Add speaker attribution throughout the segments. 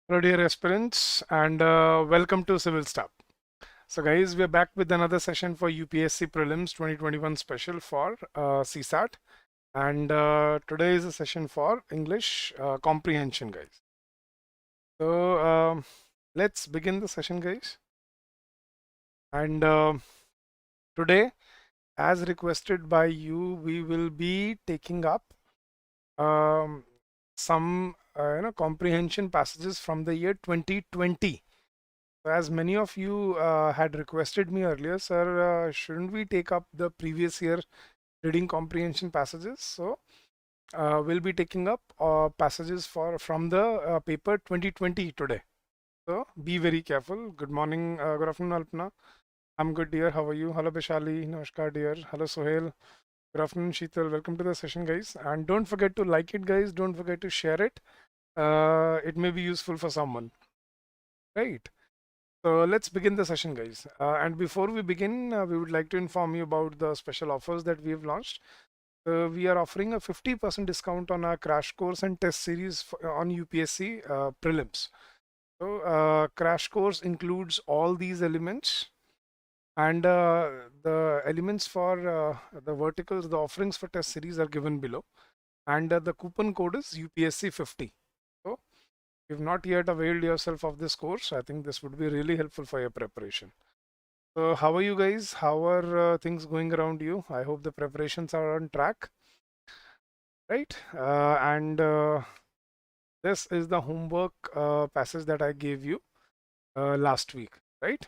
Speaker 1: Hello dear aspirants and welcome to Civil Staff. So guys, we're back with another session for UPSC Prelims 2021 special for CSAT, and today is a session for English comprehension, guys. So let's begin the session, guys. And today, as requested by you, we will be taking up um, some comprehension passages from the year 2020. As many of you had requested me earlier, sir, shouldn't we take up the previous year reading comprehension passages? So we'll be taking up passages from the paper 2020 today. So be very careful. Good morning, good afternoon, Alpna. I'm good, dear. How are you? Hello, Bishali. Namaskar, dear. Hello, Sohail. Good afternoon, Sheetal. Welcome to the session, guys. And don't forget to like it, guys. Don't forget to share it. It may be useful for someone, right? So let's begin the session, guys. And before we begin, we would like to inform you about the special offers that we have launched. We are offering a 50% discount on our crash course and test series on UPSC prelims. So crash course includes all these elements, and the elements for the verticals, the offerings for test series are given below, and the coupon code is UPSC 50. So if you've not yet availed yourself of this course, I think this would be really helpful for your preparation. So how are you guys? How are things going around you? I hope the preparations are on track, right? And this is the homework passage that I gave you last week, right?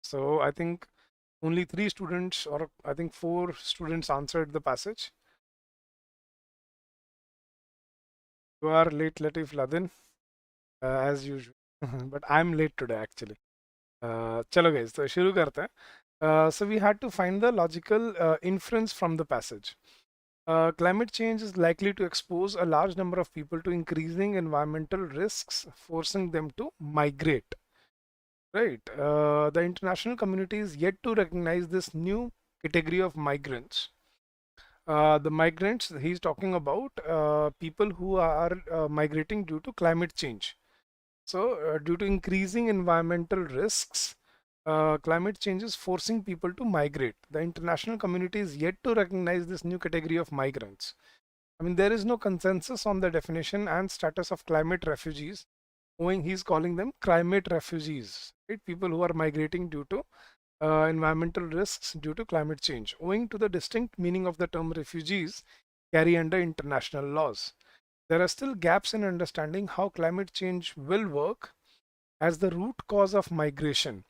Speaker 1: So I think only 3 students, or I think 4 students answered the passage. You are late, Latif Ladin, as usual. But I'm late today actually. Chalo guys, so shuru karte hain. So we had to find the logical inference from the passage. Climate change is likely to expose a large number of people to increasing environmental risks, forcing them to migrate. Right. The international community is yet to recognize this new category of migrants. The migrants he's talking about, people who are migrating due to climate change. So, due to increasing environmental risks, climate change is forcing people to migrate. The international community is yet to recognize this new category of migrants. I mean, there is no consensus on the definition and status of climate refugees. Owing, he's calling them climate refugees, right? People who are migrating due to environmental risks due to climate change. Owing to the distinct meaning of the term refugees carry under international laws, there are still gaps in understanding how climate change will work as the root cause of migration.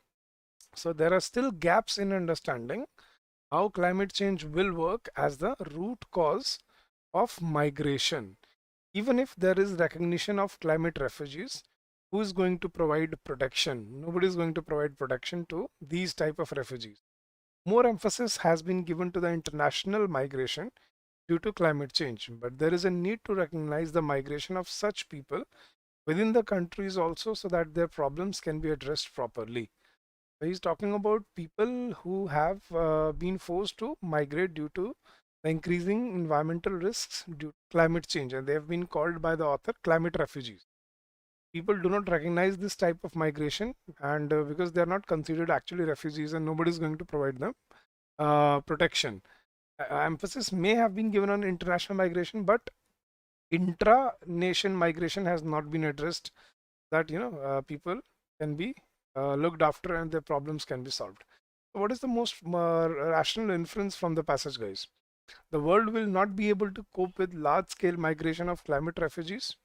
Speaker 1: So there are still gaps in understanding how climate change will work as the root cause of migration. Even if there is recognition of climate refugees, who is going to provide protection? Nobody is going to provide protection to these type of refugees. More emphasis has been given to the international migration due to climate change, but there is a need to recognize the migration of such people within the countries also, so that their problems can be addressed properly. So he's talking about people who have been forced to migrate due to the increasing environmental risks due to climate change, and they have been called by the author climate refugees. People do not recognize this type of migration, and because they are not considered actually refugees, and nobody is going to provide them protection. Emphasis may have been given on international migration, but intra-nation migration has not been addressed, that people can be looked after and their problems can be solved. So what is the most rational inference from the passage, guys? The world will not be able to cope with large-scale migration of climate refugees.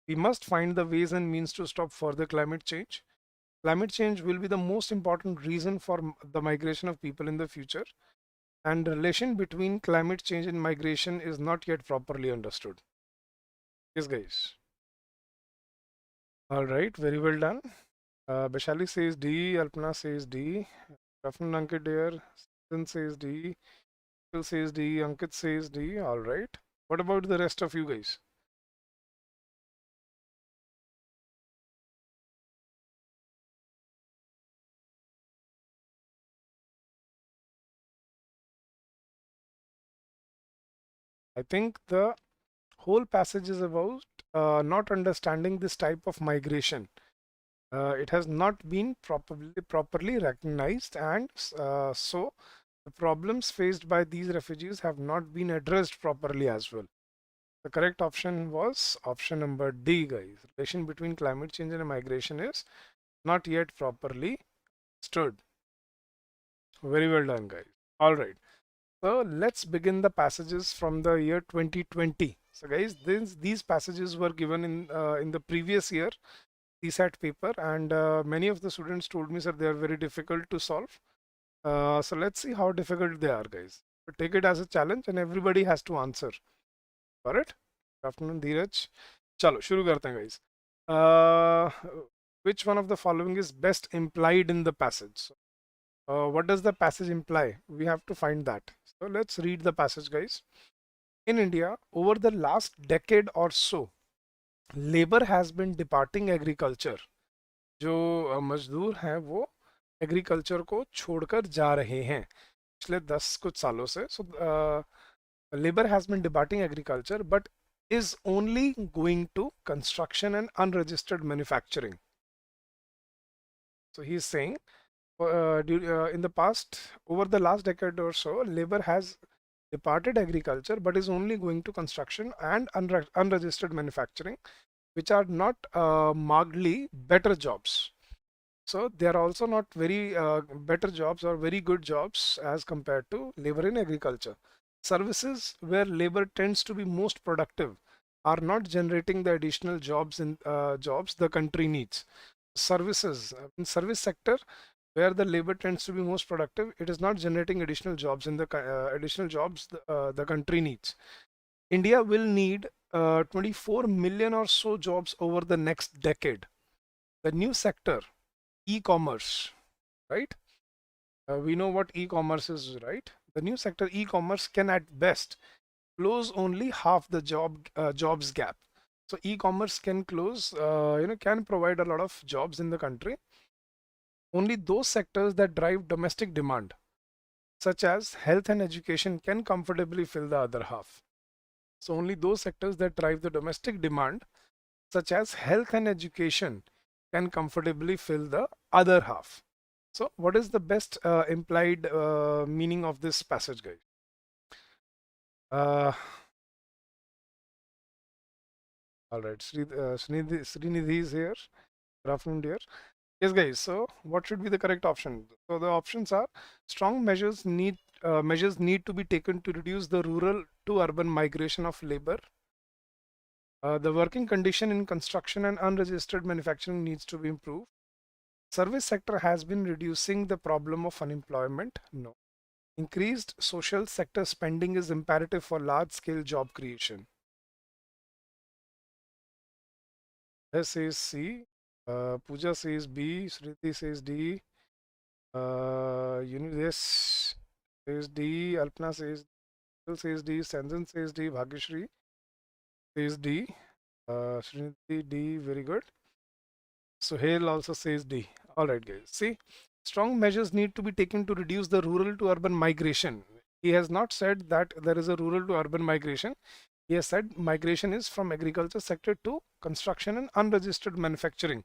Speaker 1: We must find the ways and means to stop further climate change. Climate change will be the most important reason for the migration of people in the future, and the relation between climate change and migration is not yet properly understood. Yes, guys. All right, very well done. Bashali says D, Alpana says D, Rafan Ankit dear, Sin says D, Phil says D, Ankit says D. All right. What about the rest of you guys? I think the whole passage is about not understanding this type of migration. It has not been properly recognized, and so the problems faced by these refugees have not been addressed properly as well. The correct option was option number D, guys. Relation between climate change and migration is not yet properly stood. Very well done, guys. All right. So let's begin the passages from the year 2020. So guys, these passages were given in the previous year CSAT paper, and many of the students told me, sir, they are very difficult to solve. So let's see how difficult they are, guys. So take it as a challenge, and everybody has to answer. Got it? Good afternoon, Dheeraj. Chalo, shuru karte hain, guys. Which one of the following is best implied in the passage? What does the passage imply? We have to find that. So let's read the passage, guys. In India, over the last decade or so, labor has been departing agriculture. जो मजदूर हैं वो agriculture को छोड़कर जा रहे हैं पिछले 10 कुछ सालों से. So labor has been departing agriculture but is only going to construction and unregistered manufacturing. So he is saying in the past, over the last decade or so, labor has departed agriculture but is only going to construction and unregistered manufacturing, which are not markedly better jobs. So they are also not very better jobs or very good jobs as compared to labor in agriculture. Services where labor tends to be most productive are not generating the additional jobs the country needs. Services in service sector where the labor tends to be most productive, it is not generating additional jobs the country needs. India will need 24 million or so jobs over the next decade. The new sector, e-commerce, right? We know what e-commerce is, right? The new sector, e-commerce, can at best close only half the jobs gap. So e-commerce can can provide a lot of jobs in the country. Only those sectors that drive domestic demand, such as health and education, can comfortably fill the other half. So only those sectors that drive the domestic demand, such as health and education, can comfortably fill the other half. So what is the best implied meaning of this passage, guys? All right, Srinidhi is here. Good afternoon, dear. Yes, guys. So what should be the correct option? So the options are: strong measures need to be taken to reduce the rural to urban migration of labor. The working condition in construction and unregistered manufacturing needs to be improved. Service sector has been reducing the problem of unemployment. No. Increased social sector spending is imperative for large-scale job creation. This says C. Pooja says B. Sriti says D. This says D. Alpna says D. Sanjan says D. Bhagyashree says D. Srinidhi D. Very good. Suhail also says D. All right, guys. See, strong measures need to be taken to reduce the rural to urban migration. He has not said that there is a rural to urban migration. He has said migration is from agriculture sector to construction and unregistered manufacturing.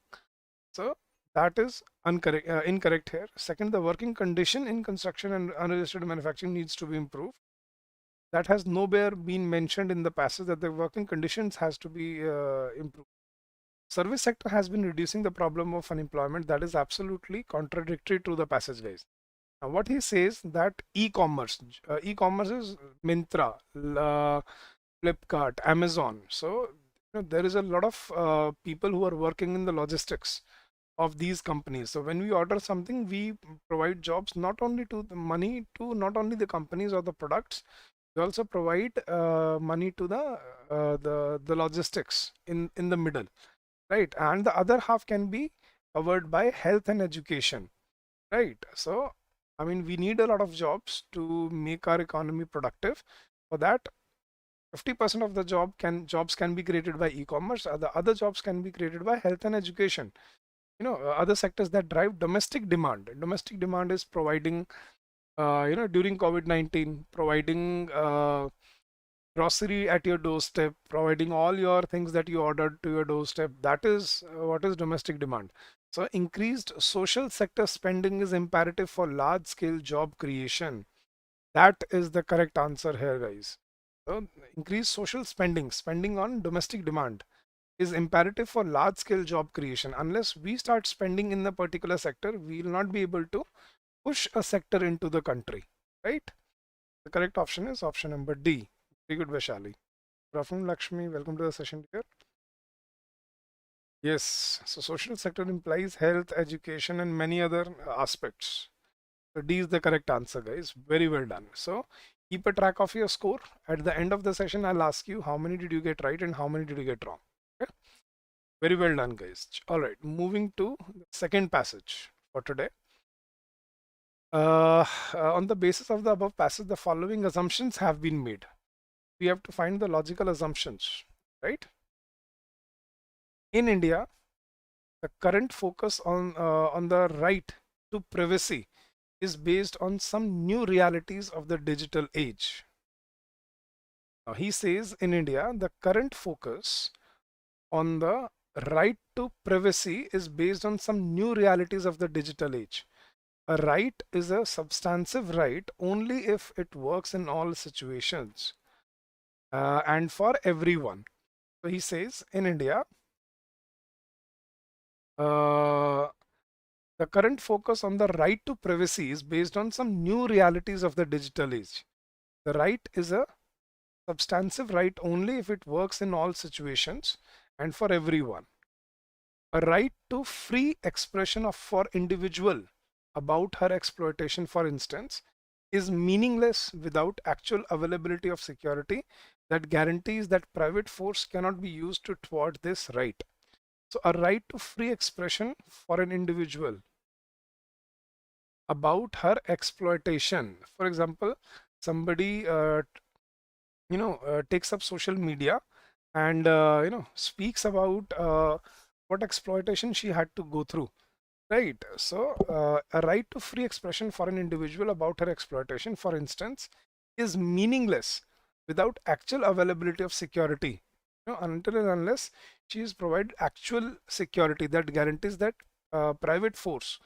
Speaker 1: So that is incorrect here. Second, the working condition in construction and unregistered manufacturing needs to be improved. That has nowhere been mentioned in the passage that the working conditions has to be improved. Service sector has been reducing the problem of unemployment. That is absolutely contradictory to the passage, guys. Now, what he says that e-commerce is Myntra, Flipkart, Amazon. So there is a lot of people who are working in the logistics of these companies. So when we order something, we provide jobs not only to not only the companies or the products. We also provide money to the logistics in the middle, right? And the other half can be covered by health and education, right? So I mean, we need a lot of jobs to make our economy productive. For that, 50% of the jobs can be created by e-commerce. The other jobs can be created by health and education. Other sectors that drive domestic demand. Domestic demand is providing, during COVID-19, providing grocery at your doorstep, providing all your things that you ordered to your doorstep. That is what is domestic demand. So increased social sector spending is imperative for large scale job creation. That is the correct answer here, guys. So increased social spending on domestic demand is imperative for large scale job creation. Unless we start spending in the particular sector, we will not be able to push a sector into the country, right? The correct option is option number D. Very good, Vaishali. Good afternoon, Lakshmi. Welcome to the session here. Yes, so social sector implies health, education, and many other aspects. So D is the correct answer, guys. Very well done. So keep a track of your score. At the end of the session, I'll ask you how many did you get right and how many did you get wrong. Okay? Very well done, guys. All right, moving to the second passage for today. On the basis of the above passage, the following assumptions have been made. We have to find the logical assumptions, right? In India, the current focus on the right to privacy is based on some new realities of the digital age. Now, he says in India, the current focus on the right to privacy is based on some new realities of the digital age. A right is a substantive right only if it works in all situations and for everyone. So he says in India, the current focus on the right to privacy is based on some new realities of the digital age. The right is a substantive right only if it works in all situations and for everyone. A right to free expression of for individual about her exploitation, for instance, is meaningless without actual availability of security that guarantees that private force cannot be used to thwart this right. So a right to free expression for an individual about her exploitation. For example, somebody takes up social media and speaks about what exploitation she had to go through. Right. So, a right to free expression for an individual about her exploitation, for instance, is meaningless without actual availability of security. Until and unless she is provided actual security that guarantees that private force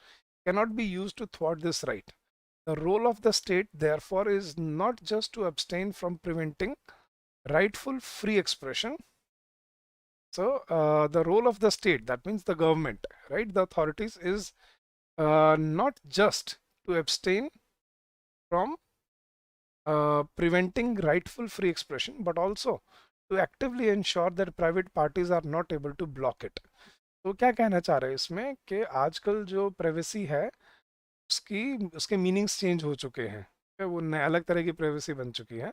Speaker 1: cannot be used to thwart this right. The role of the state, therefore, is not just to abstain from preventing rightful free expression. So, the role of the state, that means the government, right? The authorities is not just to abstain from preventing rightful free expression, but also to actively ensure that private parties are not able to block it. तो क्या कहना चाह रहे हैं इसमें कि आजकल जो प्राइवेसी है उसके मीनिंग्स चेंज हो चुके हैं, वो नए अलग तरह की प्राइवेसी बन चुकी है.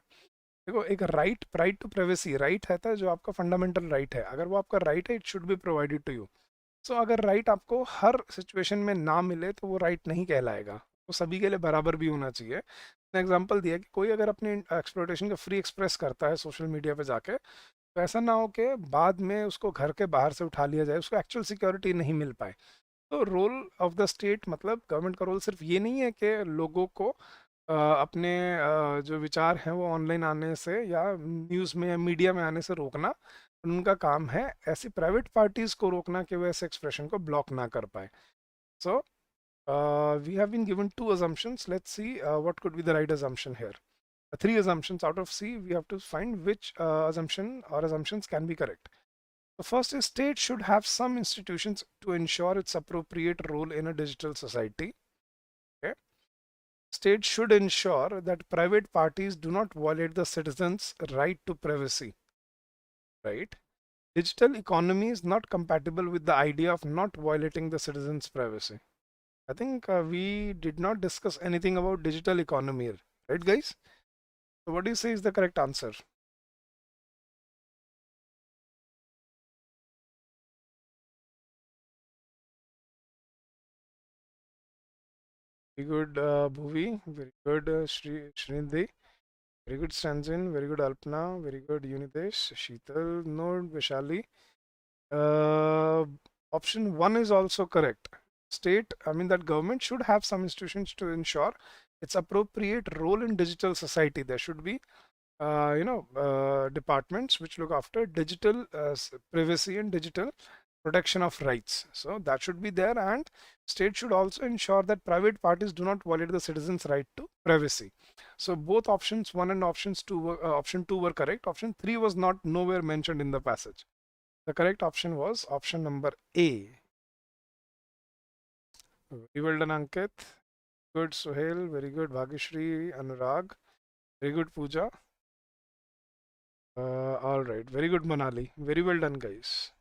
Speaker 1: देखो, एक राइट टू प्राइवेसी राइट रहता है जो आपका फंडामेंटल राइट है. अगर वो आपका राइट है, it should be provided to you. So अगर राइट आपको हर सिचुएशन में ना मिले तो वो राइट नहीं कहलाएगा. वो सभी के लिए बराबर भी होना चाहिए. एग्जाम्पल दिया कि कोई अगर अपने एक्सप्लोइटेशन का फ्री एक्सप्रेस करता है सोशल मीडिया पे जाके, तो ऐसा ना हो कि बाद में उसको घर के बाहर से उठा लिया जाए, उसको एक्चुअल सिक्योरिटी नहीं मिल पाए. तो रोल ऑफ द स्टेट, मतलब गवर्नमेंट का रोल सिर्फ ये नहीं है कि लोगों को अपने जो विचार हैं वो ऑनलाइन आने से या न्यूज़ में या मीडिया में आने से रोकना. उनका काम है ऐसी प्राइवेट पार्टीज को रोकना कि वो ऐसे एक्सप्रेशन को ब्लॉक ना कर पाए. So we have been given two assumptions. Let's see what could be the right assumption here. Three assumptions out of C. We have to find which assumption or assumptions can be correct. The first is state should have some institutions to ensure its appropriate role in a digital society. Okay. State should ensure that private parties do not violate the citizens' right to privacy. Right? Digital economy is not compatible with the idea of not violating the citizens' privacy. I think we did not discuss anything about digital economy here, right, guys? So, what do you say is the correct answer? Very good, Bhuvi. Very good, Srinidhi. Very good, Stanzin. Very good, Alpna. Very good, Unidesh. Sheetal, Nod, Vishali. Uh, Option 1 is also correct. State, I mean, that government should have some institutions to ensure its appropriate role in digital society. There should be departments which look after digital privacy and digital protection of rights. So that should be there, and state should also ensure that private parties do not violate the citizens' right to privacy. So both options one and option two were correct. Option three was not nowhere mentioned in the passage. The correct option was option number A. Very well done, Ankit. Good, Suhail. Very good, Bhagishri, Anurag. Very good, Pooja. All right. Very good, Manali. Very well done, guys.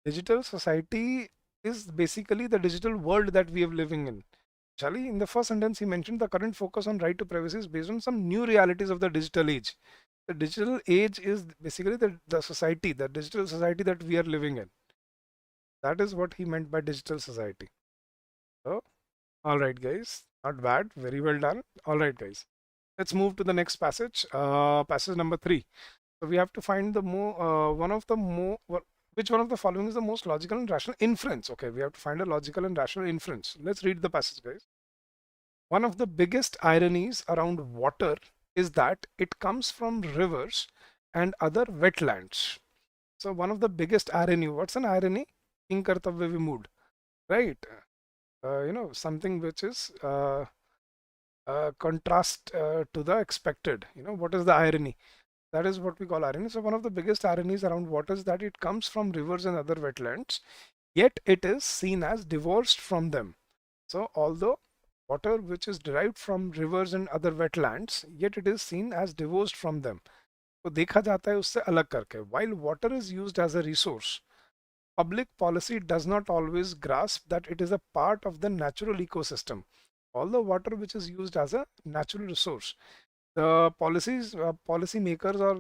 Speaker 1: Digital society is basically the digital world that we are living in. Charlie, in the first sentence, he mentioned the current focus on right to privacy is based on some new realities of the digital age. The digital age is basically the society, the digital society that we are living in. That is what he meant by digital society. So, all right, guys. Not bad. Very well done. All right, guys. Let's move to the next passage. Passage number 3. So we have to find the which one of the following is the most logical and rational inference? Okay, we have to find a logical and rational inference. Let's read the passage, guys. One of the biggest ironies around water is that it comes from rivers and other wetlands. So one of the biggest irony, what's an irony? King Kartavya Vimood, right? Something which is contrast to the expected. What is the irony? That is what we call irony. So one of the biggest ironies around water is that it comes from rivers and other wetlands, yet it is seen as divorced from them. So although water which is derived from rivers and other wetlands, yet it is seen as divorced from them. तो देखा जाता है उससे अलग करके. While water is used as a resource, public policy does not always grasp that it is a part of the natural ecosystem. Although water which is used as a natural resource, the policy makers, or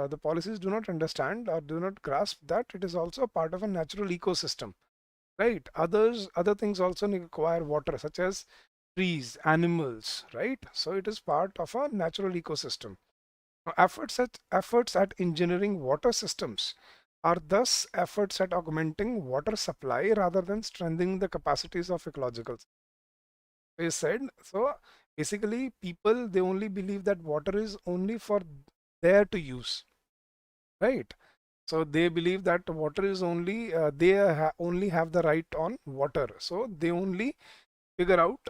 Speaker 1: the policies do not understand or do not grasp that it is also a part of a natural ecosystem, right? Other things also require water, such as trees, animals, right? So it is part of a natural ecosystem. Now, efforts at engineering water systems are thus efforts at augmenting water supply rather than strengthening the capacities of ecological. They said so. Basically, people, they only believe that water is only for there to use, right? So they believe that water is only only have the right on water. So they only figure out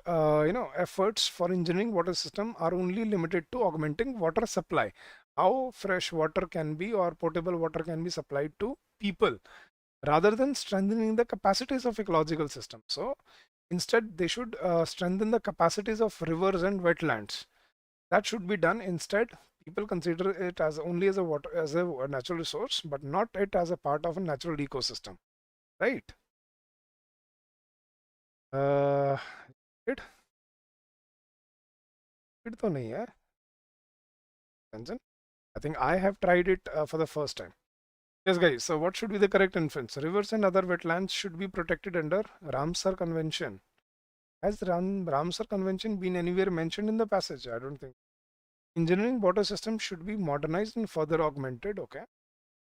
Speaker 1: efforts for engineering water system are only limited to augmenting water supply. How fresh water can be or potable water can be supplied to people, rather than strengthening the capacities of ecological system. So instead, they should strengthen the capacities of rivers and wetlands. That should be done. Instead, people consider it as only as a natural resource, but not it as a part of a natural ecosystem, right? Uh, it it तो नहीं है, Ranjan. I think I have tried it for the first time. Yes, guys. So what should be the correct inference? Rivers and other wetlands should be protected under Ramsar Convention. Has Ramsar Convention been anywhere mentioned in the passage? I don't think. Engineering water systems should be modernized and further augmented. Okay.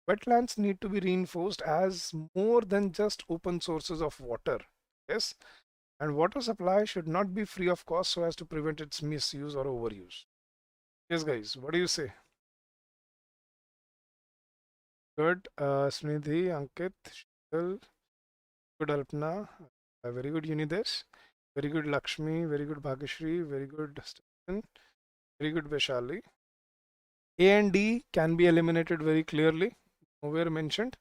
Speaker 1: Wetlands need to be reinforced as more than just open sources of water. Yes. And water supply should not be free of cost so as to prevent its misuse or overuse. Yes, guys. What do you say? Good. Snidhi, Ankit, Shil, good Alpna. Very good Unidesh. Very good Lakshmi. Very good Bhagishri. Very good Stephen. Very good Vaishali. A and D can be eliminated very clearly. Nowhere mentioned.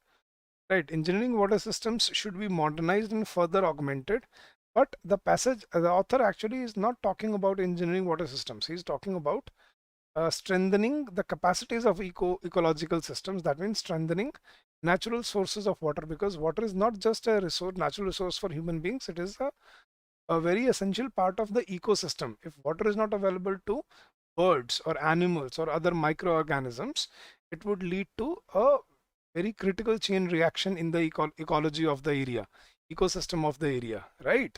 Speaker 1: Right. Engineering water systems should be modernized and further augmented. But the passage, the author actually is not talking about engineering water systems. He's talking about strengthening the capacities of ecological systems. That means strengthening natural sources of water, because water is not just a natural resource for human beings. It is a very essential part of the ecosystem. If water is not available to birds or animals or other microorganisms, it would lead to a very critical chain reaction in the ecology of the area, ecosystem of the area, right?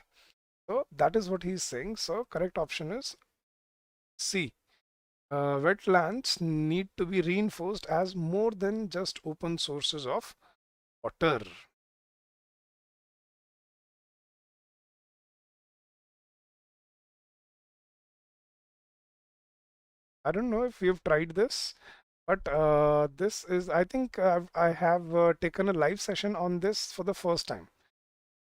Speaker 1: So that is what he's saying. So correct option is C. Wetlands need to be reinforced as more than just open sources of water. I don't know if you've tried this, but this is, I think I have taken a live session on this for the first time.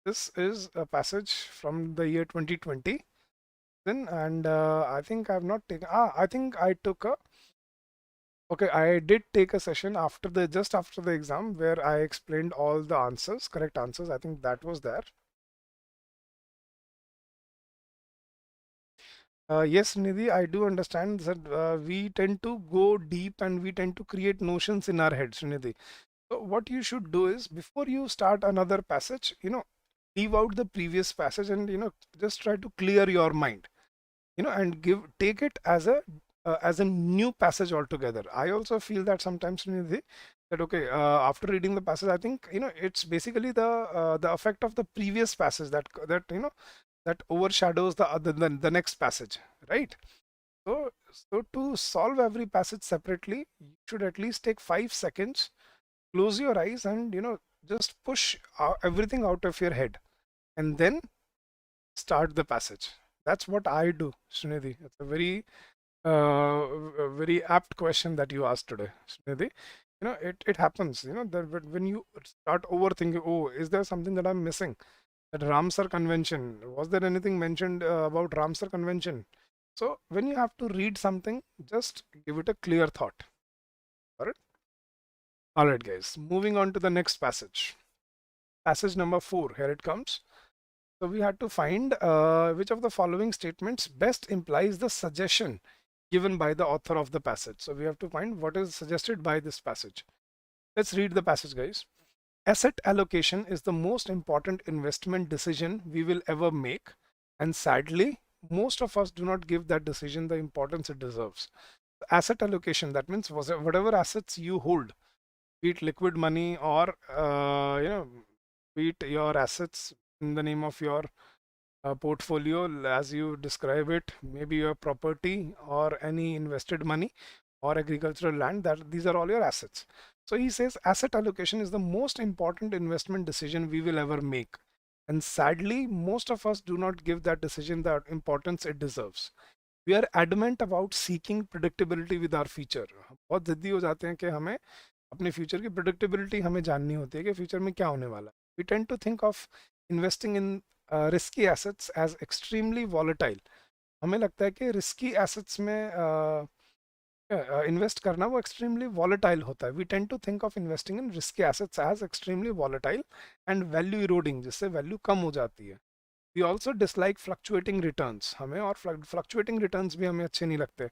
Speaker 1: This is a passage from the year 2020, and I think I've not taken. I think I took a. Okay, I did take a session after the just after the exam where I explained all the answers, correct answers. I think that was there. Yes, Nidhi, I do understand that we tend to go deep and we tend to create notions in our heads, Nidhi. So what you should do is before you start another passage, leave out the previous passage and just try to clear your mind, and take it as a new passage altogether. I also feel that sometimes, Nidhi, that okay, after reading the passage, I think it's basically the effect of the previous passage that overshadows the next passage, right? So to solve every passage separately, you should at least take 5 seconds, close your eyes, and just push everything out of your head, and then start the passage. That's what I do, Srinidhi. It's a very apt question that you asked today, Srinidhi. It happens, that when you start overthinking, oh, is there something that I'm missing? That Ramsar convention, was there anything mentioned about Ramsar convention? So when you have to read something, just give it a clear thought. All right, guys, moving on to the next passage. Passage number 4, here it comes. So we had to find which of the following statements best implies the suggestion given by the author of the passage. So we have to find what is suggested by this passage. Let's read the passage, guys. Asset allocation is the most important investment decision we will ever make, and sadly, most of us do not give that decision the importance it deserves. Asset allocation, that means whatever assets you hold, be it liquid money or be it your assets in the name of your portfolio, as you describe it, maybe your property or any invested money or agricultural land, that these are all your assets. So he says asset allocation is the most important investment decision we will ever make, and sadly most of us do not give that decision the importance it deserves. We are adamant about seeking predictability with our future. हम बहुत जिद्दी हो जाते हैं कि हमें अपने future की प्रिडिक्टेबिलिटी हमें जाननी होती है कि फ्यूचर में क्या होने वाला है. We tend to think of investing in risky assets as extremely volatile. हमें लगता है कि रिस्की एसेट्स में इन्वेस्ट करना वो एक्सट्रीमली वॉलेटाइल होता है. We tend to think of investing in risky assets as extremely volatile and value eroding, जिससे वैल्यू कम हो जाती है. We also dislike fluctuating returns. हमें और फ्लक्चुएटिंग रिटर्न्स भी हमें अच्छे नहीं लगते.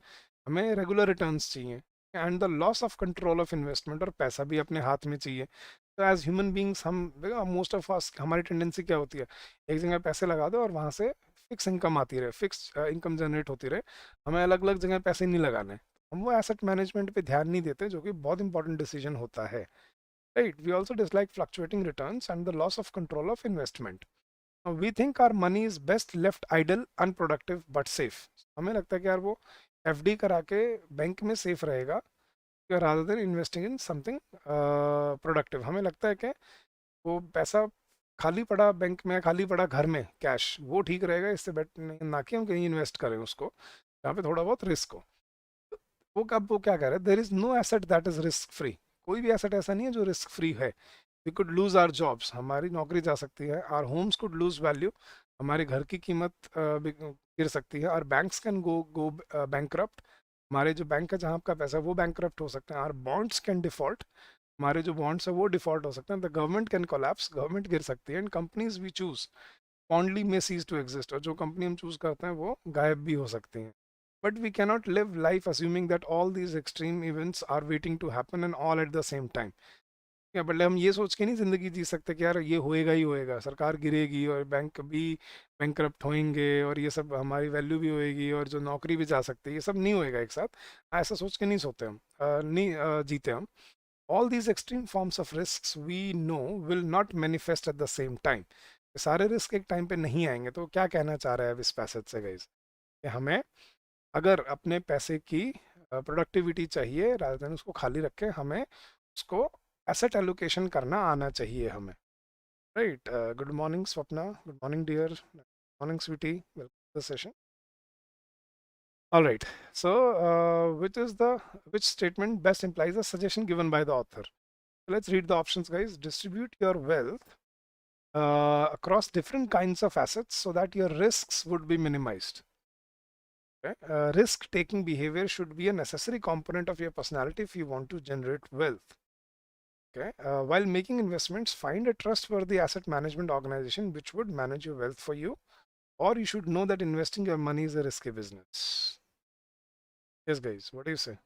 Speaker 1: हमें रेगुलर रिटर्न्स चाहिए. And the loss of control of investment, और पैसा भी अपने हाथ में चाहिए. तो एज ह्यूमन बींग्स हम, मोस्ट ऑफ अस, हमारी टेंडेंसी क्या होती है, एक जगह पैसे लगा दो और वहाँ से फिक्स इनकम आती रहे, फिक्स इनकम जनरेट होती रहे. हमें अलग अलग जगह पैसे नहीं लगाने. हम वो एसेट मैनेजमेंट पे ध्यान नहीं देते, जो कि बहुत इंपॉर्टेंट डिसीजन होता है. Right. We also dislike fluctuating returns and the loss of control of investment. We think our money is best left idle unproductive but safe. हमें लगता है कि यार वो एफडी करा के बैंक में सेफ रहेगा rather than investing in something productive. हमें लगता है कि वो पैसा खाली पड़ा बैंक में, खाली पड़ा घर में कैश, वो ठीक रहेगा, इससे बेट ना कि हम कहीं इन्वेस्ट करें उसको जहाँ पे थोड़ा बहुत रिस्क हो. वो क्या कह रहा है, there is no asset that is risk free. कोई भी एसेट ऐसा नहीं है जो रिस्क फ्री है. We could lose our jobs, हमारी नौकरी जा सकती है. Our homes could lose value, हमारे घर की कीमत गिर सकती है. और बैंक्स कैन गो बैंकरप्ट, हमारे जो बैंक है जहाँ आपका पैसा है वो बैंकरप्ट हो सकते हैं. आवर बॉन्ड्स कैन डिफॉल्ट, हमारे जो बॉन्ड्स है वो डिफॉल्ट हो सकते हैं. The government can collapse, government गिर सकती है. And companies we choose fondly may cease to exist, और जो कंपनी हम चूज करते हैं वो गायब भी हो सकती हैं. But we cannot live life assuming that all these extreme events are waiting to happen and all at the same time. क्या बट हम ये सोच के नहीं ज़िंदगी जी सकते कि यार ये होएगा ही होएगा, सरकार गिरेगी और बैंक भी बैंकरप्ट होएंगे और ये सब, हमारी वैल्यू भी होएगी और जो नौकरी भी जा सकती है, ये सब नहीं होएगा एक साथ. ऐसा सोच के नहीं सोते हम, नहीं जीते हम. All these extreme forms of risk we know will not manifest at the same time. सारे रिस्क एक टाइम पे नहीं आएंगे. तो क्या कहना चाह रहा है इस पैसेज से गाइस, कि हमें अगर अपने पैसे की प्रोडक्टिविटी चाहिए, रादर देन उसको खाली रख के, हमें उसको एसेट एलोकेशन करना आना चाहिए हमें. Right. Good morning Swapna, good morning dear, morning sweetie, welcome to the session. All right. So, which statement best implies the suggestion given by the author? Let's read the options, guys. Distribute your wealth across different kinds of assets so that your risks would be minimized. Okay? Risk-taking behavior should be a necessary component of your personality if you want to generate wealth. Okay. While making investments, find a trustworthy asset management organization which would manage your wealth for you, or you should know that investing your money is a risky business. Yes, guys. What do you say?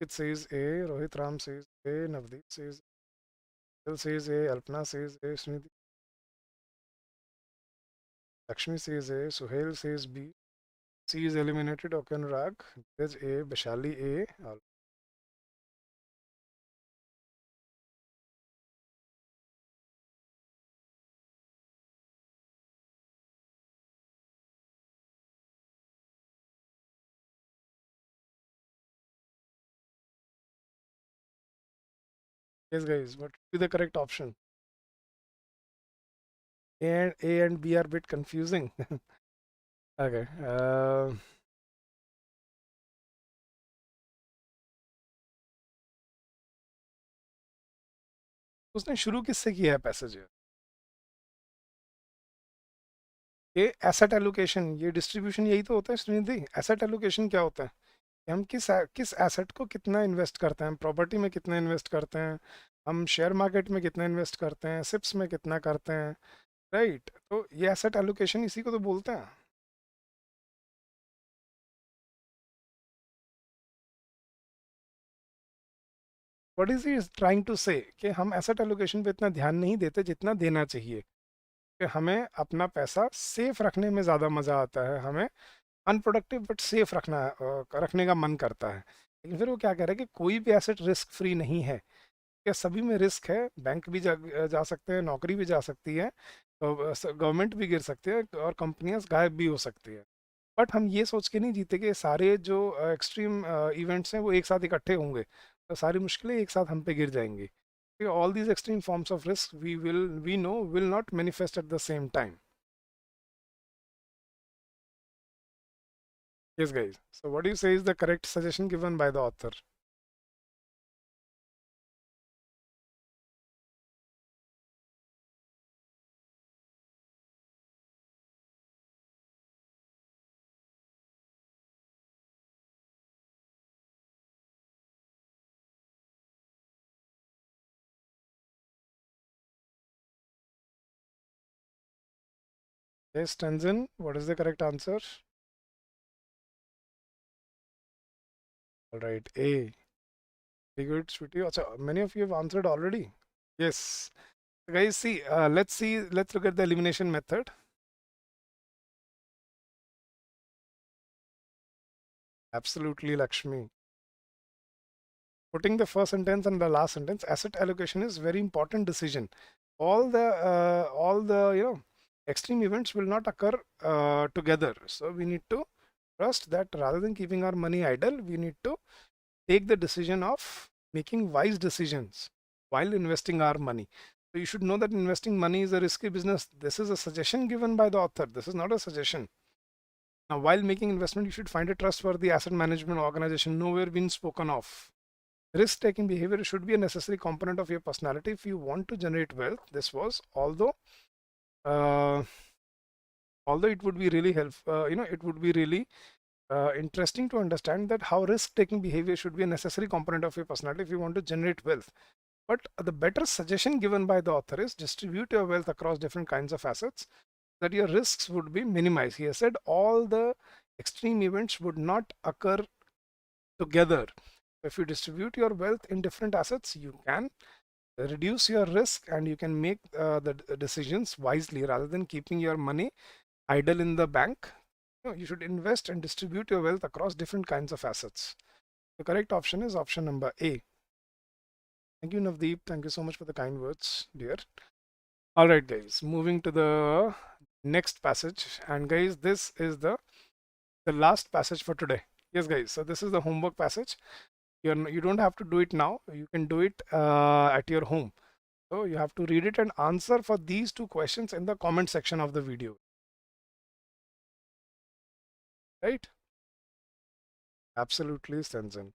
Speaker 1: It says A. Rohit Ram says A. Navdeep says Phil says A. Alpna says A. Srinidhi. Lakshmi says A. Suhail says B. C is eliminated. Okay, Anurag. There's A. Bashali A. Yes, guys. What would be the correct option? A and B are a bit confusing. Okay. उसने शुरू किससे किया है passage? ये asset allocation, ये distribution यही तो होता है श्रीनिधि। एसेट एलोकेशन क्या होता है कि हम किस एसेट को कितना इन्वेस्ट करते हैं, प्रॉपर्टी में कितना इन्वेस्ट करते हैं, हम शेयर मार्केट में कितना इन्वेस्ट करते हैं, सिप्स में कितना करते हैं, राइट? तो ये एसेट एलोकेशन इसी को तो बोलते हैं। What is he trying to say कि हम एसेट एलोकेशन पे इतना ध्यान नहीं देते जितना देना चाहिए, कि हमें अपना पैसा सेफ रखने में ज़्यादा मज़ा आता है, हमें अनप्रोडक्टिव बट सेफ रखने का मन करता है। लेकिन फिर वो क्या कह रहा है कि कोई भी एसेट रिस्क फ्री नहीं है, क्या सभी में रिस्क है। बैंक भी जा सकते हैं, नौकरी भी जा सकती है, गवर्नमेंट भी गिर सकती है और कंपनियां गायब भी हो सकती है। बट हम ये सोच के नहीं जीते कि सारे जो एक्सट्रीम इवेंट्स हैं वो एक साथ इकट्ठे होंगे तो सारी मुश्किलें एक साथ हम पे गिर जाएंगी। All these extreme forms of risk we know will not manifest at the same time. Yes, guys. So, what do you say is the correct suggestion given by the author? Yes, Tenzin, what is the correct answer? All right, A. Very good, sweetie. Also, many of you have answered already. Yes. Guys, let's look at the elimination method. Absolutely, Lakshmi. Putting the first sentence and the last sentence, asset allocation is very important decision. All the extreme events will not occur together. So we need to trust that rather than keeping our money idle, we need to take the decision of making wise decisions while investing our money. So you should know that investing money is a risky business. This is a suggestion given by the author. This is not a suggestion. Now, while making investment, you should find a trustworthy asset management organization, nowhere been spoken of. Risk-taking behavior should be a necessary component of your personality if you want to generate wealth. This was, uh, although it would be really helpful, it would be really interesting to understand that how risk-taking behavior should be a necessary component of your personality if you want to generate wealth. But the better suggestion given by the author is distribute your wealth across different kinds of assets that your risks would be minimized. He has said all the extreme events would not occur together. If you distribute your wealth in different assets, you can reduce your risk and you can make the decisions wisely rather than keeping your money idle in the bank. You should invest and distribute your wealth across different kinds of assets. The correct option is option number A. Thank you, Navdeep. Thank you so much for the kind words, dear. All right, guys, moving to the next passage. And guys, this is the last passage for today. Yes, guys. So this is the homework passage. You don't have to do it now. You can do it at your home. So you have to read it and answer for these two questions in the comment section of the video. right? Absolutely sends in.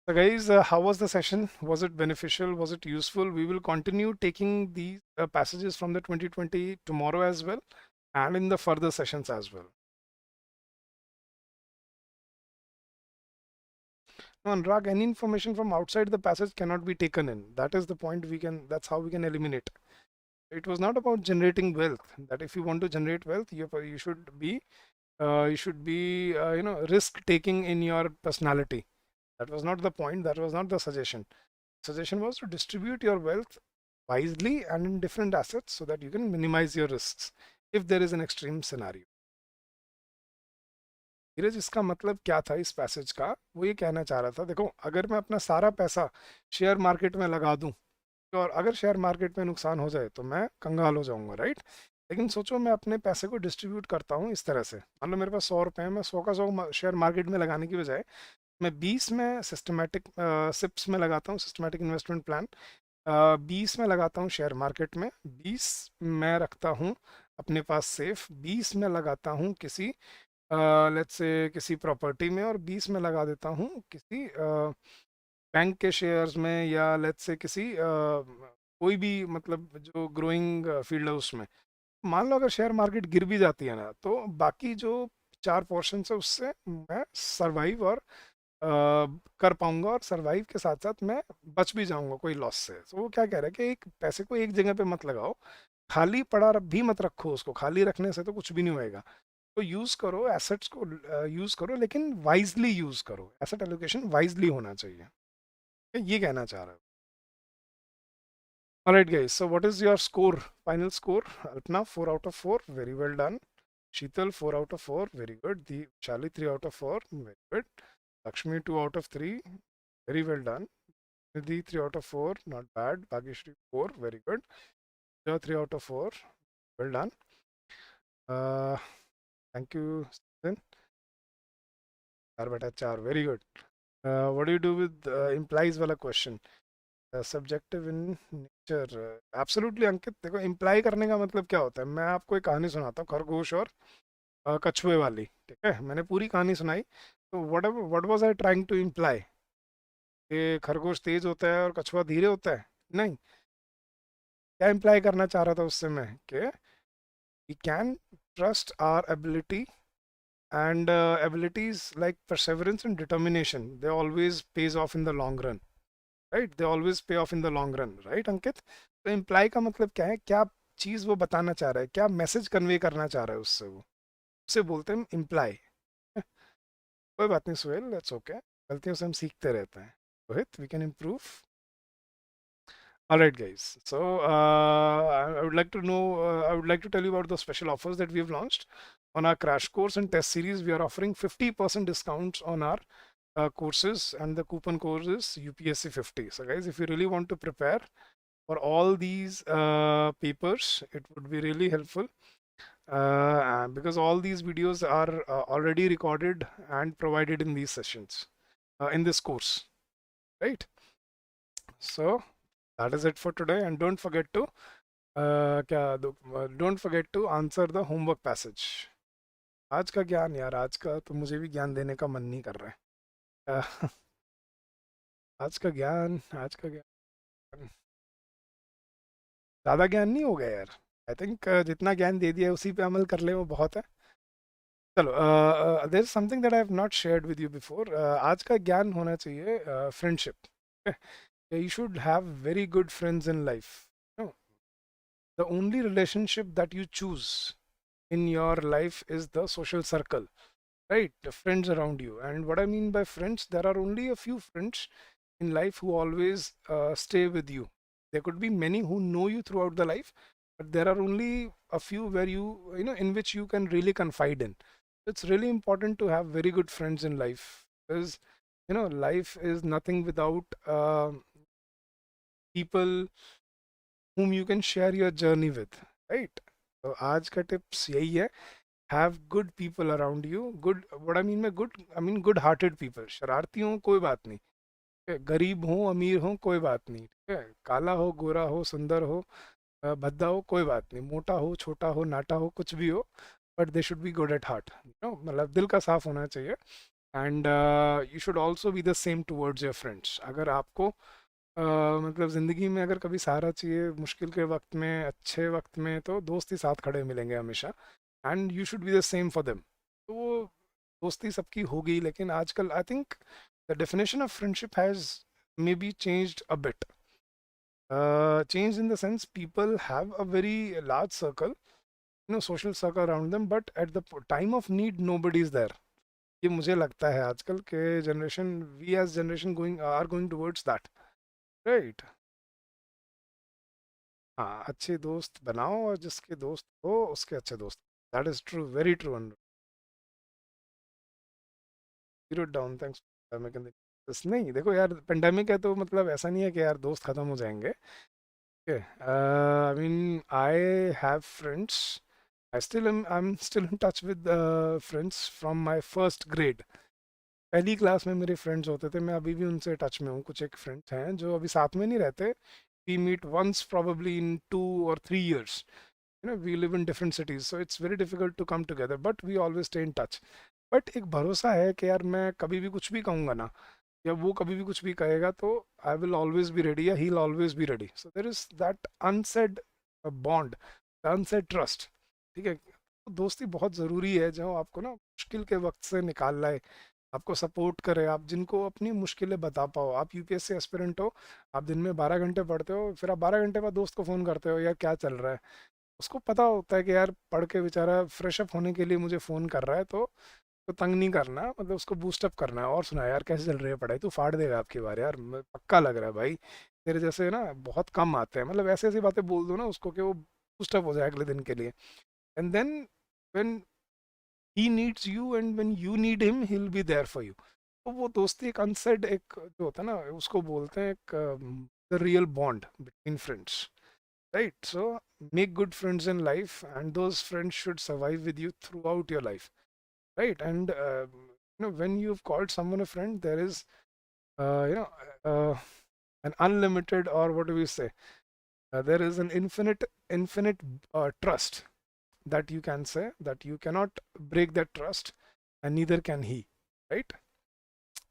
Speaker 1: So guys, how was the session? Was it beneficial? Was it useful? We will continue taking these passages from the 2020 tomorrow as well, and in the further sessions as well. No, Anurag, any information from outside the passage cannot be taken in. That is the point we can, that's how we can eliminate. It was not about generating wealth. That if you want to generate wealth, you should be, risk taking in your personality. That was not the point. That was not the suggestion. Suggestion was to distribute your wealth wisely and in different assets so that you can minimize your risks if there is an extreme scenario. धीरज, इसका मतलब क्या था इस passage का? वो ये कहना चाह रहा था, देखो अगर मैं अपना सारा पैसा शेयर मार्केट में लगा दूं और अगर शेयर मार्केट में नुकसान हो जाए तो मैं कंगाल हो जाऊंगा, राइट? लेकिन सोचो मैं अपने पैसे को डिस्ट्रीब्यूट करता हूँ इस तरह से, मान लो मेरे पास 100 रुपये हैं, मैं 100 का 100 शेयर मार्केट में लगाने की बजाय मैं 20 में सिस्टमेटिक सिप्स में लगाता हूँ, सिस्टमेटिक इन्वेस्टमेंट प्लान, 20 में लगाता हूँ शेयर मार्केट में, 20 मैं रखता हूँ अपने पास सेफ, 20 में लगाता हूँ किसी लेट्स से किसी प्रॉपर्टी में, और 20 में लगा देता हूँ किसी बैंक के शेयर्स में, या लेट्स से किसी कोई भी मतलब जो ग्रोइंग फील्ड है उसमें। मान लो अगर शेयर मार्केट गिर भी जाती है ना, तो बाकी जो 4 पोर्शन है उससे मैं सर्वाइव और कर पाऊंगा, और सर्वाइव के साथ साथ मैं बच भी जाऊंगा कोई लॉस से। तो वो क्या कह रहा है कि एक पैसे को एक जगह पे मत लगाओ, खाली पड़ा भी मत रखो उसको, खाली रखने से तो कुछ भी नहीं होएगा। तो यूज करो एसेट्स को, यूज करो लेकिन वाइजली यूज करो, एसेट एलोकेशन वाइजली होना चाहिए, ये कहना चाह रहा है। Alright guys, so what is your score, final score? Alpna 4 out of 4, very well done. Sheetal 4 out of 4, very good. Shali 3 out of 4, very good. Lakshmi 2 out of 3, very well done. Nidhi 3 out of 4, not bad. Bhagishri 4, very good. Ja 3 out of 4, well done. Thank you, Stephen. 4/4, very good. What do you do with implies वाला question? Subjective in nature, absolutely Ankit. देखो imply करने का मतलब क्या होता है, मैं आपको एक कहानी सुनाता हूँ, खरगोश और कछुए वाली, ठीक है? मैंने पूरी कहानी सुनाई, तो what was I trying to imply? कि खरगोश तेज होता है और कछुआ धीरे होता है? नहीं, क्या इम्प्लाई करना चाह रहा था उससे मैं, कि we can trust our ability, and abilities like perseverance and determination, they always pays off in the long run, right? They always pay off in the long run, right अंकित? तो इम्प्लाई का मतलब क्या है, क्या चीज वो बताना चाह रहा है, क्या मैसेज कन्वे करना चाह रहा है उससे, वो उसे बोलते हैं इम्प्लाई। कोई बात नहीं सुहेल, दैट्स ओके, गलतियों से हम सीखते रहते हैं। Rohit, we can improve. All right, guys. So I would like to know, I would like to tell you about the special offers that we have launched on our crash course and test series. We are offering 50% discounts on our courses, and the coupon code is UPSC 50. So, guys, if you really want to prepare for all these papers, it would be really helpful because all these videos are already recorded and provided in these sessions, in this course, right? So that is it for today, and don't forget to don't forget to answer the homework passage. आज का ज्ञान यार, आज का तो मुझे भी ज्ञान देने का मन नहीं कर रहा है। आज का ज्ञान, आज का ज्ञान ज़्यादा ज्ञान नहीं हो गया यार। आई थिंक जितना ज्ञान दे दिया उसी पे अमल कर ले, वो बहुत है। चलो, there is something that I have not shared with you before. आज का ज्ञान होना चाहिए friendship. You should have very good friends in life. No, the only relationship that you choose in your life is the social circle, right? The friends around you. And what I mean by friends, there are only a few friends in life who always stay with you. There could be many who know you throughout the life, but there are only a few where you know, in which you can really confide in. It's really important to have very good friends in life, because you know, life is nothing without people whom you can share your journey with, right? So आज का tips यही है, have good people around you. Good, what I mean by good, I mean good hearted people. शरारती हो कोई बात नहीं, ठीक है? गरीब हो अमीर हो कोई बात नहीं, ठीक है? काला हो गोरा हो सुंदर हो भद्दा हो कोई बात नहीं, मोटा हो छोटा हो नाटा हो कुछ भी हो, but they should be good at heart. मतलब दिल का साफ होना चाहिए. And you should also be the same towards your friends. अगर आपको मतलब ज़िंदगी में अगर कभी सहारा चाहिए मुश्किल के वक्त में, अच्छे वक्त में, तो दोस्त ही साथ खड़े मिलेंगे हमेशा. And you should be the same for them. तो वो दोस्ती सबकी होगी, लेकिन आजकल I think the definition of friendship has may be changed a bit. Changed in the sense people have a very large circle, social circle around them, but at the time of need nobody is there. ये मुझे लगता है आजकल के generation, we as generation going are going towards that, right. हाँ, अच्छे दोस्त बनाओ और जिसके दोस्त हो उसके अच्छे दोस्त. That is true, very true. And zero down, thanks. नहीं देखो यार, पेंडेमिक है तो मतलब ऐसा नहीं है कि यार दोस्त खत्म हो जाएंगे. I mean I have friends. I'm still in touch with friends from my first grade. पहली क्लास में मेरे फ्रेंड्स होते थे, मैं अभी भी उनसे टच में हूँ. कुछ एक फ्रेंड्स हैं जो अभी साथ में नहीं रहते. We meet once probably in 2 or 3 years. We live in different cities, so it's very difficult to come together, but we always stay in touch. But एक भरोसा है कि यार मैं कभी भी कुछ भी कहूँगा ना, या वो कभी भी कुछ भी कहेगा, तो I will always be ready, या he will always be ready. So there is that unsaid bond, unsaid trust. ठीक है, तो दोस्ती बहुत ज़रूरी है जो आपको ना मुश्किल के वक्त से निकाल लाए, आपको सपोर्ट करे, आप जिनको अपनी मुश्किलें बता पाओ. आप यूपीएससी एस्पिरेंट हो, आप दिन में 12 घंटे पढ़ते हो, फिर आप 12 घंटे बाद दोस्त को फ़ोन करते हो, यार क्या चल रहा है. उसको पता होता है कि यार पढ़ के बेचारा फ्रेश अप होने के लिए मुझे फ़ोन कर रहा है, तो तंग नहीं करना, मतलब उसको बूस्टअप करना है. और सुना यार कैसे चल रही है पढ़ाई, तू फाड़ देगा आपकी बार यार, पक्का लग रहा है भाई. तेरे जैसे ना बहुत कम आते हैं, मतलब ऐसी ऐसी बातें बोल दो ना उसको कि वो बूस्टअप हो जाए अगले दिन के लिए. And then when he needs you and when you need him, he will be there for you. तो वो दोस्ती एक अनसेड, एक जो होता है ना, उसको बोलते हैं एक the real bond between friends, right? So make good friends in life, and those friends should survive with you throughout your life, right? And when you've called someone a friend, there is uh, you know uh, an unlimited, or what do we say, there is an infinite trust that you can say, that you cannot break that trust, and neither can he, right?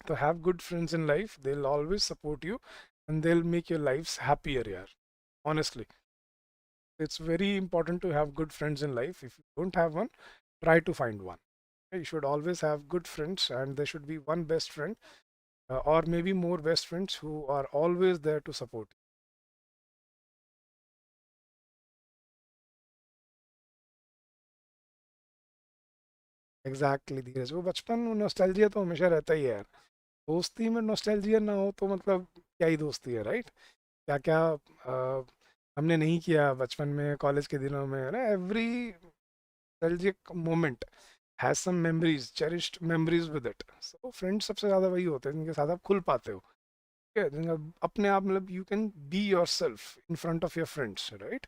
Speaker 1: So have good friends in life, they'll always support you, and they'll make your lives happier, yeah, honestly. It's very important to have good friends in life. If you don't have one, try to find one. You should always have good friends, and there should be one best friend, or maybe more best friends who are always there to support you. Exactly, धीरज. वो बचपन, nostalgia तो हमेशा रहता ही है यार. दोस्ती में nostalgia ना हो तो मतलब क्या ही दोस्ती है, राइट? क्या क्या हमने नहीं किया बचपन में, कॉलेज के दिनों में, ना. Every nostalgic moment has some memories, cherished memories with it. So friends सबसे ज़्यादा वही होते हैं जिनके साथ आप खुल पाते हो. ठीक है, जिनका अपने आप, मतलब you can be your self in front of your friends, right?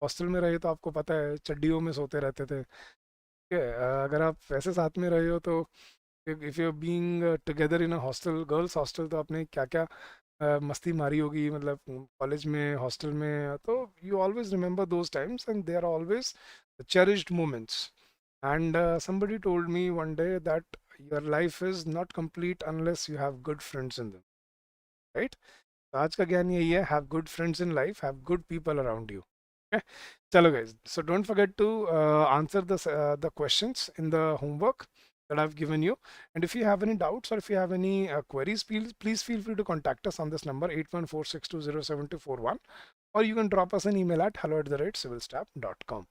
Speaker 1: Hostel में रहे तो आपको पता है चड्डियों में सोते रहते थे. ठीक है, अगर आप वैसे साथ में रहे हो तो if you being together in a hostel, girls hostel, तो आपने क्या क्या मस्ती मारी होगी, मतलब कॉलेज में, हॉस्टल में. तो you always remember those times, and they are always cherished moments. And somebody told me one day that your life is not complete unless you have good friends in them, right? तो आज का ज्ञान यही है, have good friends in life, have good people around you. चलो guys, so don't forget to answer the questions in the homework that I've given you. And if you have any doubts, or if you have any queries, please feel free to contact us on this number 8146207241, or you can drop us an email at hello@civilstaff.com,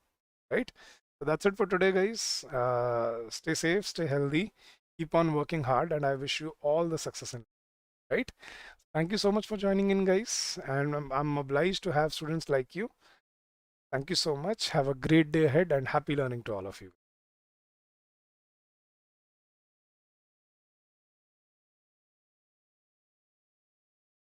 Speaker 1: right? So that's it for today, guys. Stay safe, stay healthy, keep on working hard, and I wish you all the success in life, right? Thank you so much for joining in, guys, and I'm obliged to have students like you. Thank you so much. Have a great day ahead, and happy learning to all of you.